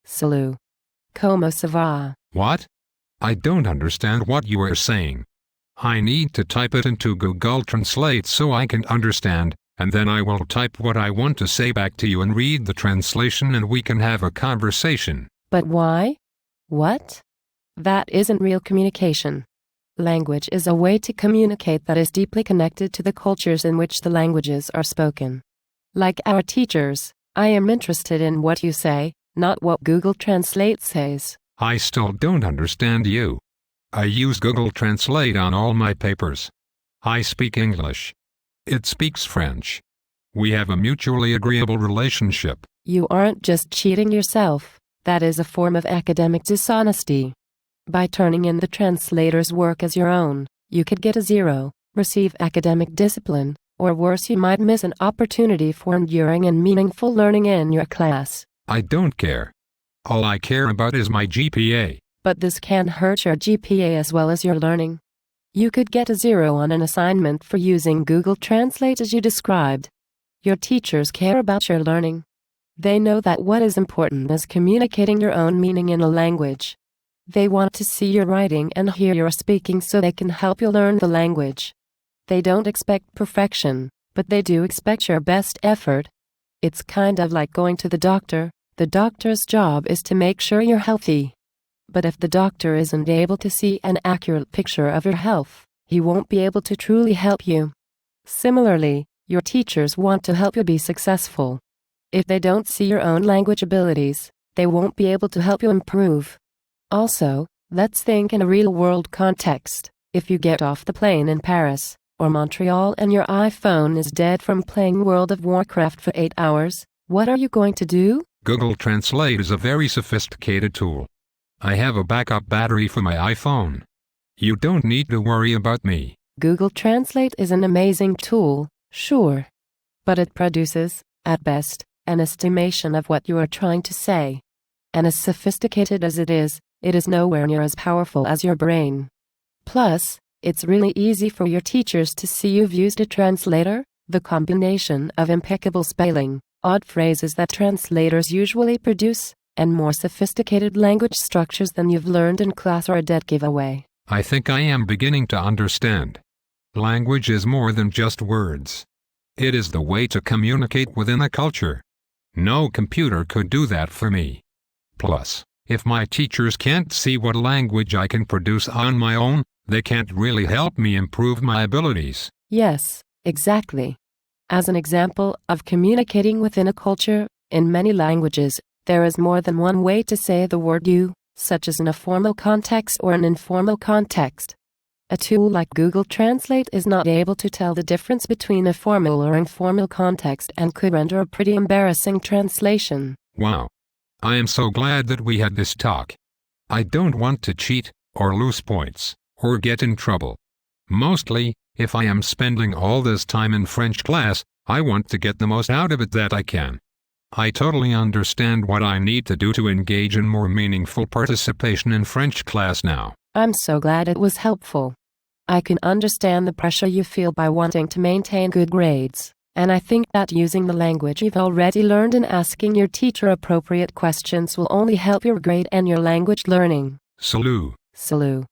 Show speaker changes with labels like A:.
A: Salut. Comment ça va?
B: What? I don't understand what you are saying. I need to type it into Google Translate so I can understand, and then I will type what I want to say back to you and read the translation and we can have a conversation.
A: But why? What? That isn't real communication. Language is a way to communicate that is deeply connected to the cultures in which the languages are spoken. Like our teachers, I am interested in what you say, not what Google Translate says.
B: I still don't understand you. I use Google Translate on all my papers. I speak English. It speaks French. We have a mutually agreeable relationship.
A: You aren't just cheating yourself, that is a form of academic dishonesty. By turning in the translator's work as your own, you could get a 0, receive academic discipline, or worse, you might miss an opportunity for enduring and meaningful learning in your class.
B: I don't care. All I care about is my GPA.
A: But this can hurt your GPA as well as your learning. You could get a 0 on an assignment for using Google Translate as you described. Your teachers care about your learning. They know that what is important is communicating your own meaning in a language. They want to see your writing and hear your speaking so they can help you learn the language. They don't expect perfection, but they do expect your best effort. It's kind of like going to the doctor. The doctor's job is to make sure you're healthy. But if the doctor isn't able to see an accurate picture of your health, he won't be able to truly help you. Similarly, your teachers want to help you be successful. If they don't see your own language abilities, they won't be able to help you improve. Also, let's think in a real-world context. If you get off the plane in Paris or Montreal and your iPhone is dead from playing World of Warcraft for 8 hours, what are you going to do?
B: Google Translate is a very sophisticated tool. I have a backup battery for my iPhone. You don't need to worry about me.
A: Google Translate is an amazing tool, sure. But it produces, at best, an estimation of what you are trying to say. And as sophisticated as it is nowhere near as powerful as your brain. Plus, it's really easy for your teachers to see you've used a translator. The combination of impeccable spelling, odd phrases that translators usually produce, and more sophisticated language structures than you've learned in class are a dead giveaway.
B: I think I am beginning to understand. Language is more than just words. It is the way to communicate within a culture. No computer could do that for me. Plus, if my teachers can't see what language I can produce on my own, they can't really help me improve my abilities.
A: Yes, exactly. As an example of communicating within a culture, in many languages, there is more than one way to say the word you, such as in a formal context or an informal context. A tool like Google Translate is not able to tell the difference between a formal or informal context and could render a pretty embarrassing translation.
B: Wow. I am so glad that we had this talk. I don't want to cheat, or lose points, or get in trouble. Mostly, if I am spending all this time in French class, I want to get the most out of it that I can. I totally understand what I need to do to engage in more meaningful participation in French class now.
A: I'm so glad it was helpful. I can understand the pressure you feel by wanting to maintain good grades, and I think that using the language you've already learned and asking your teacher appropriate questions will only help your grade and your language learning.
B: Salut.
A: Salut.